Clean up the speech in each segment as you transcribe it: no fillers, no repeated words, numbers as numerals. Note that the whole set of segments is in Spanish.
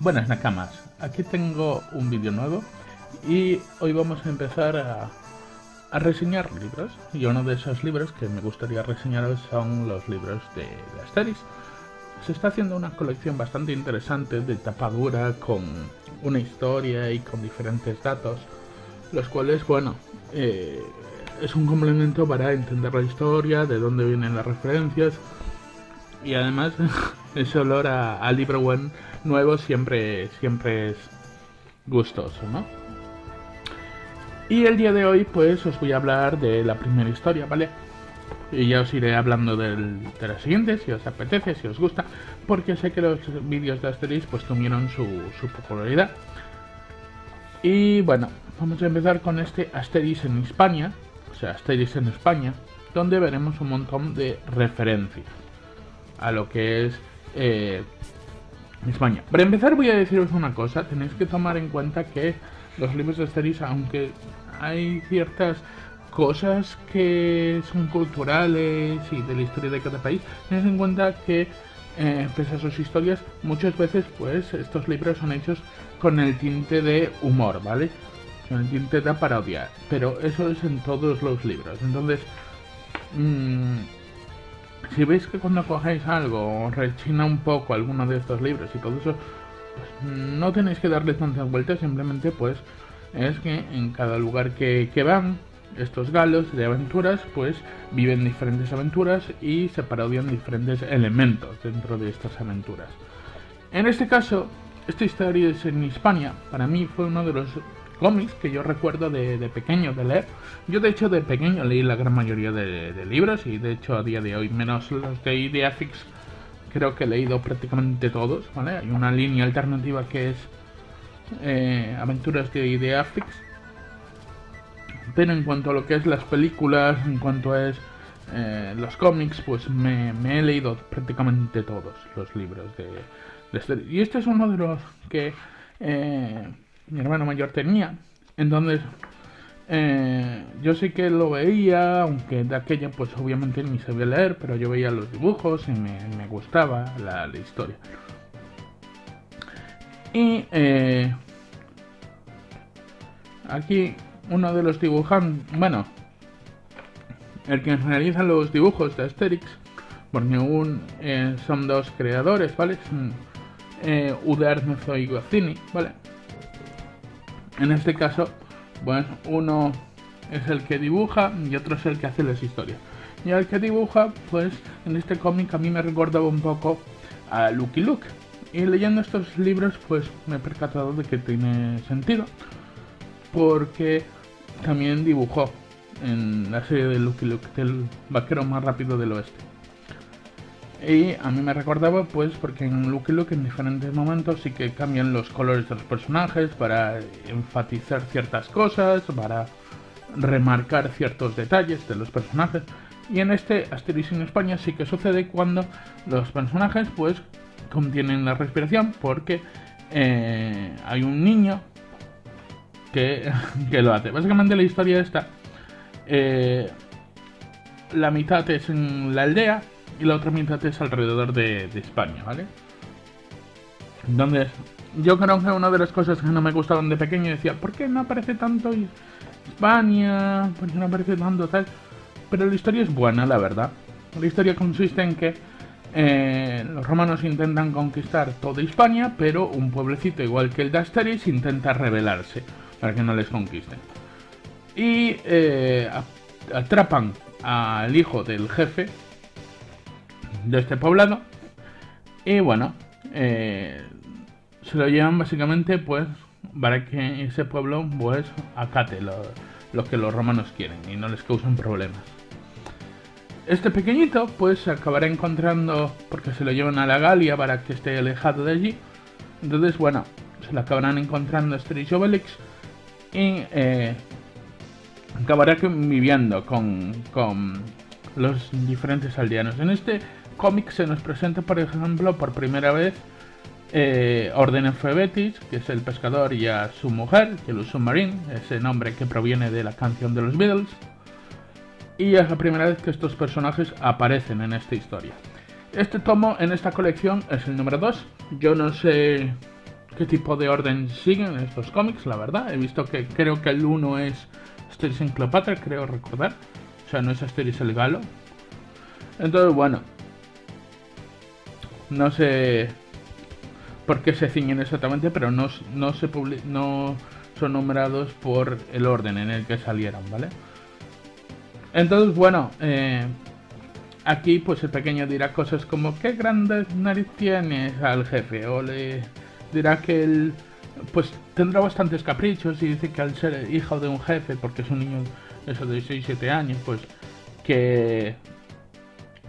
Buenas Nakamas, aquí tengo un vídeo nuevo y hoy vamos a empezar a reseñar libros. Y uno de esos libros que me gustaría reseñaros son los libros de Asterix. Se está haciendo una colección bastante interesante de tapa dura con una historia y con diferentes datos, los cuales, bueno, es un complemento para entender la historia, de dónde vienen las referencias y además ese olor a libro buen nuevo siempre es gustoso, ¿no? Y el día de hoy pues os voy a hablar de la primera historia, ¿vale? Y ya os iré hablando de la siguiente, si os apetece, si os gusta, porque sé que los vídeos de Asterix pues tuvieron su popularidad. Y bueno, vamos a empezar con este Asterix en España, o sea, Asterix en España, donde veremos un montón de referencias a lo que es España. Para empezar voy a deciros una cosa, tenéis que tomar en cuenta que los libros de Asterix, aunque hay ciertas cosas que son culturales y de la historia de cada país, tenéis en cuenta que pese a sus historias, muchas veces pues estos libros son hechos con el tinte de humor, ¿vale? Con el tinte de parodia, pero eso es en todos los libros. Entonces, si veis que cuando cogéis algo os rechina un poco alguno de estos libros y todo eso, pues no tenéis que darle tantas vueltas, simplemente pues es que en cada lugar que van estos galos de aventuras pues viven diferentes aventuras y se parodian diferentes elementos dentro de estas aventuras. En este caso, esta historia es en Hispania, para mí fue uno de los cómics que yo recuerdo de pequeño de leer. Yo de hecho de pequeño leí la gran mayoría de libros y de hecho a día de hoy, menos los de Ideafix, creo que he leído prácticamente todos, ¿vale? Hay una línea alternativa que es aventuras de Ideafix, pero en cuanto a lo que es las películas, en cuanto a los cómics, pues me he leído prácticamente todos los libros de este. Y este es uno de los que mi hermano mayor tenía. Entonces, yo sí que lo veía, aunque de aquella pues obviamente ni sabía leer, pero yo veía los dibujos y me gustaba la historia. Y aquí uno de los dibujantes, bueno, el que realiza los dibujos de Asterix, porque son dos creadores, ¿vale? Uderzo y Goscinny, ¿vale? En este caso, pues uno es el que dibuja y otro es el que hace las historias. Y el que dibuja, pues en este cómic a mí me recordaba un poco a Lucky Luke. Y leyendo estos libros, pues me he percatado de que tiene sentido, porque también dibujó en la serie de Lucky Luke, del vaquero más rápido del oeste. Y a mí me recordaba pues porque en Lucky Luke en diferentes momentos sí que cambian los colores de los personajes para enfatizar ciertas cosas, para remarcar ciertos detalles de los personajes. Y en este Asterix en España sí que sucede cuando los personajes pues contienen la respiración, porque hay un niño que lo hace. Básicamente la historia está, la mitad es en la aldea y la otra mitad es alrededor de España, ¿vale? Entonces, yo creo que una de las cosas que no me gustaban de pequeño decía, ¿por qué no aparece tanto España? ¿Por qué no aparece tanto tal? Pero la historia es buena, la verdad. La historia consiste en que los romanos intentan conquistar toda España, pero un pueblecito igual que el de Asterix intenta rebelarse para que no les conquisten. Y atrapan al hijo del jefe de este poblado y bueno, se lo llevan básicamente pues para que ese pueblo pues acate lo que los romanos quieren y no les causen problemas. Este pequeñito pues se acabará encontrando, porque se lo llevan a la Galia para que esté alejado de allí. Entonces bueno, se lo acabarán encontrando Asterix y Obelix y acabará viviendo con los diferentes aldeanos. En este cómic se nos presenta, por ejemplo, por primera vez Orden Phoebetis, que es el pescador, y a su mujer, Yellow Submarine, ese nombre que proviene de la canción de los Beatles. Y es la primera vez que estos personajes aparecen en esta historia. Este tomo en esta colección es el número 2. Yo no sé qué tipo de orden siguen estos cómics, la verdad. He visto que creo que el 1 es Asterix en Cleopatra, creo recordar. O sea, no es Asterix el Galo. Entonces, bueno, no sé por qué se ciñen exactamente, pero no son numerados por el orden en el que salieron, ¿vale? Entonces, bueno, aquí pues el pequeño dirá cosas como ¿qué grande nariz tienes al jefe? O le dirá que él pues tendrá bastantes caprichos y dice que al ser hijo de un jefe, porque es un niño eso de 6-7 años, pues que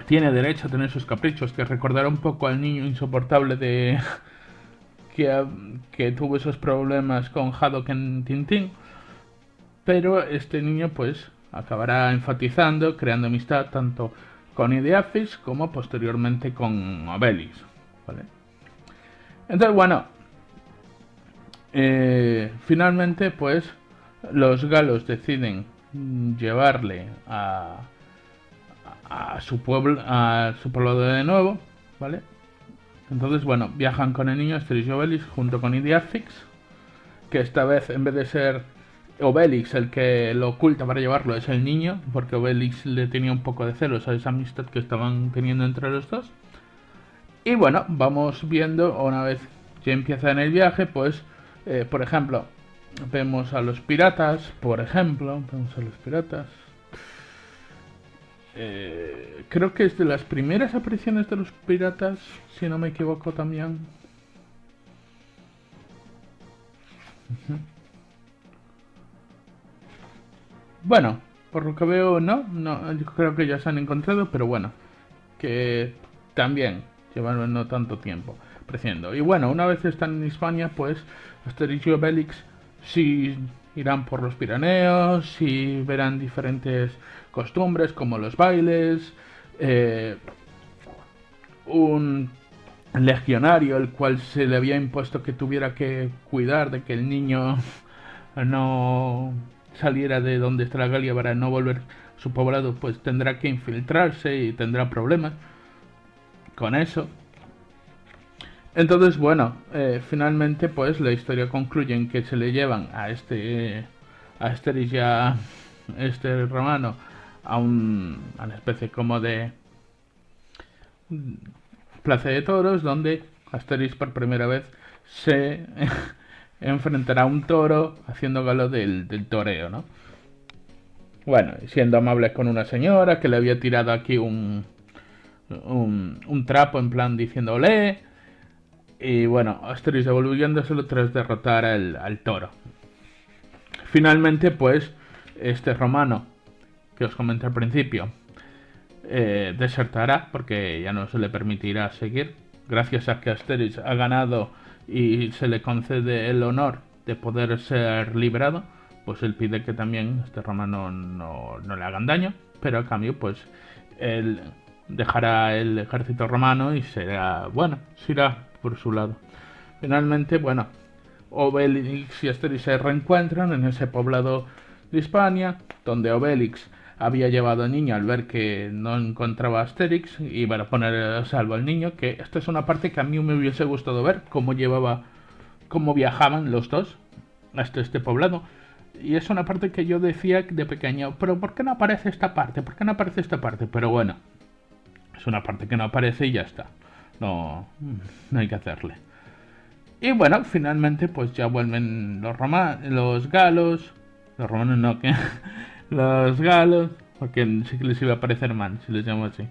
tiene derecho a tener sus caprichos, que recordará un poco al niño insoportable de que tuvo esos problemas con Haddock en Tintín. Pero este niño pues acabará enfatizando, creando amistad tanto con Ideafix como posteriormente con Obelix, ¿vale? Entonces, bueno, finalmente pues los galos deciden llevarle a su pueblo de nuevo, ¿vale? Entonces, bueno, viajan con el niño Asterix y Obelix junto con Ideafix, que esta vez en vez de ser Obelix el que lo oculta para llevarlo es el niño, porque Obelix le tenía un poco de celos a esa amistad que estaban teniendo entre los dos. Y bueno, vamos viendo, una vez que empieza en el viaje, pues, por ejemplo, vemos a los piratas, creo que es de las primeras apariciones de los piratas, si no me equivoco también. Bueno, por lo que veo no, yo creo que ya se han encontrado, pero bueno, que también llevan no tanto tiempo creciendo. Y bueno, una vez están en Hispania, pues Asterix y Obelix sí irán por los Pirineos, sí verán diferentes costumbres como los bailes, un legionario el cual se le había impuesto que tuviera que cuidar de que el niño no saliera de donde está la Galia para no volver a su poblado, pues tendrá que infiltrarse y tendrá problemas con eso. Entonces, bueno, finalmente pues la historia concluye en que se le llevan a Asterix y a este romano a una especie como de plaza de toros, donde Asterix por primera vez se enfrentará a un toro haciendo galo del toreo, ¿no? Bueno, siendo amable con una señora que le había tirado aquí un trapo en plan diciendo olé. Y bueno, Asterix devolviéndoselo tras derrotar al toro. Finalmente, pues, este romano que os comenté al principio desertará porque ya no se le permitirá seguir. Gracias a que Asterix ha ganado y se le concede el honor de poder ser liberado, pues él pide que también este romano no le hagan daño, pero a cambio, pues, él dejará el ejército romano y se irá por su lado. Finalmente, bueno, Obelix y Asterix se reencuentran en ese poblado de Hispania, donde Obelix había llevado al niño al ver que no encontraba a Asterix y para poner a salvo al niño, que esta es una parte que a mí me hubiese gustado ver, cómo viajaban los dos hasta este poblado. Y es una parte que yo decía de pequeño, pero ¿por qué no aparece esta parte? ¿Por qué no aparece esta parte? Pero bueno, es una parte que no aparece y ya está. No hay que hacerle. Y bueno, finalmente pues ya vuelven los galos. Los romanos no, que los galos, porque sí que les iba a parecer mal si les llamo así.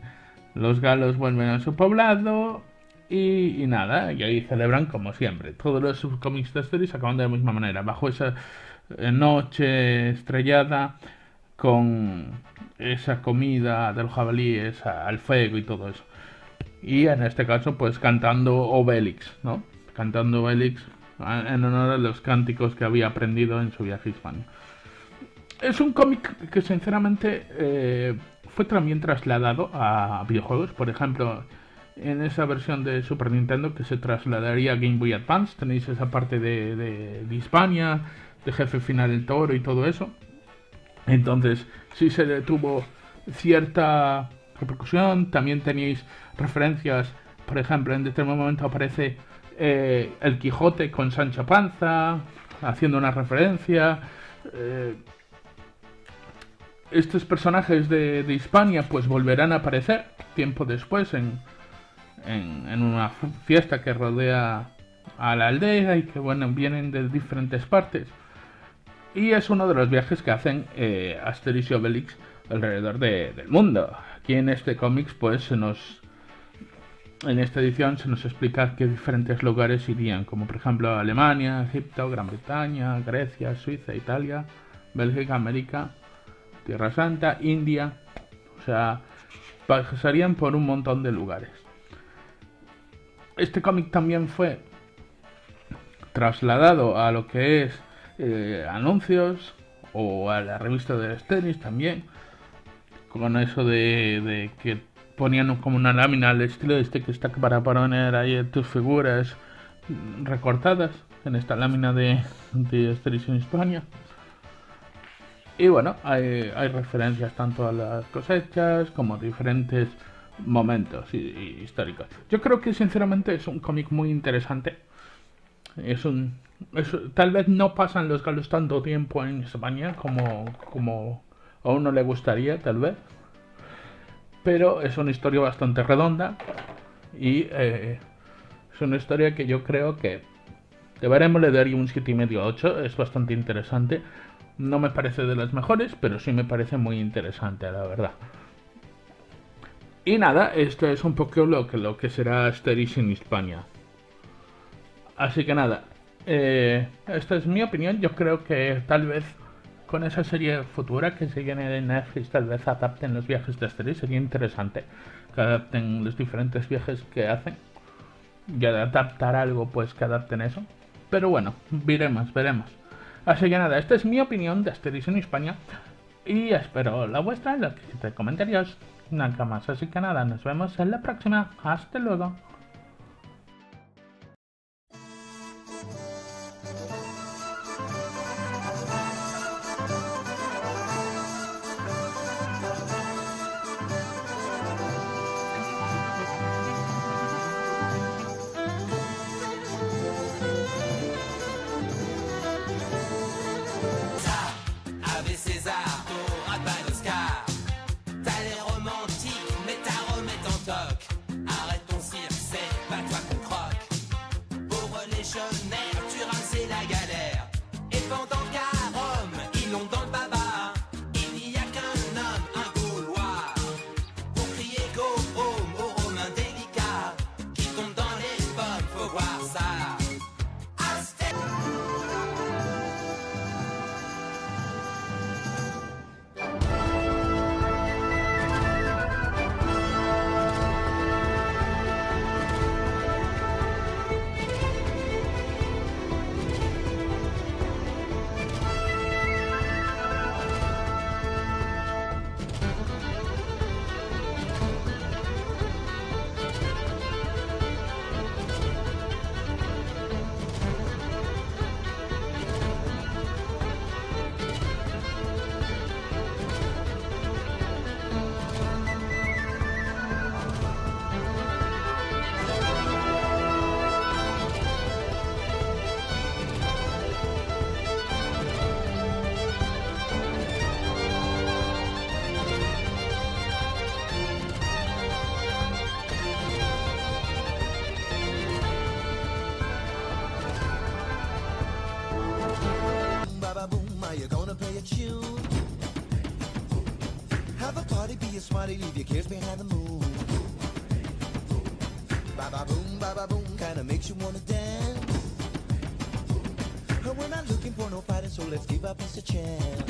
Los galos vuelven a su poblado y nada, y ahí celebran como siempre. Todos los subcómics de Asterix acaban de la misma manera, bajo esa noche estrellada, con esa comida de los jabalíes al fuego y todo eso. Y en este caso, pues cantando Obelix, ¿no? Cantando Obelix en honor a los cánticos que había aprendido en su viaje a Hispania. Es un cómic que sinceramente fue también trasladado a videojuegos. Por ejemplo, en esa versión de Super Nintendo que se trasladaría a Game Boy Advance, tenéis esa parte de Hispania, de jefe final el toro y todo eso. Entonces sí se tuvo cierta repercusión. También tenéis referencias, por ejemplo, en determinado momento aparece el Quijote con Sancho Panza, haciendo una referencia. Estos personajes de Hispania pues volverán a aparecer tiempo después en una fiesta que rodea a la aldea y que bueno, vienen de diferentes partes. Y es uno de los viajes que hacen Asterix y Obelix alrededor del mundo. Aquí en este cómic pues en esta edición se nos explica qué diferentes lugares irían, como por ejemplo Alemania, Egipto, Gran Bretaña, Grecia, Suiza, Italia, Bélgica, América, Tierra Santa, India. O sea, pasarían por un montón de lugares. Este cómic también fue trasladado a lo que es anuncios o a la revista de Asterix también, con eso de que ponían como una lámina al estilo que está para poner ahí tus figuras recortadas en esta lámina de Asterix en Hispania. Y bueno, hay referencias tanto a las cosechas como a diferentes momentos históricos. Yo creo que sinceramente es un cómic muy interesante. Tal vez no pasan los galos tanto tiempo en España como a uno le gustaría, tal vez. Pero es una historia bastante redonda y es una historia que yo creo que deberemos le daría un 7,5-8. Es bastante interesante. No me parece de las mejores, pero sí me parece muy interesante, la verdad. Y nada, esto es un poco lo que será Asterix en Hispania. Así que nada, esta es mi opinión. Yo creo que tal vez con esa serie futura que se viene de Netflix, tal vez adapten los viajes de Asterix. Sería interesante que adapten los diferentes viajes que hacen y adaptar algo pues que adapten eso. Pero bueno, veremos. Así que nada, esta es mi opinión de Asterix en Hispania y espero la vuestra en los comentarios. Nada más, así que nada, nos vemos en la próxima. Hasta luego. Tu rames la galère. Et pendant qu'à Rome, ils l'ont dans le baba, il n'y a qu'un homme, un Gaulois, pour crier go home aux Romains délicats qui tombent dans les pommes, faut voir ça. You're gonna play a tune. Have a party, be a smarty, leave your kids behind the moon. Ba ba boom, kinda makes you wanna dance. We're not looking for no fighting, so let's give our piece a chance.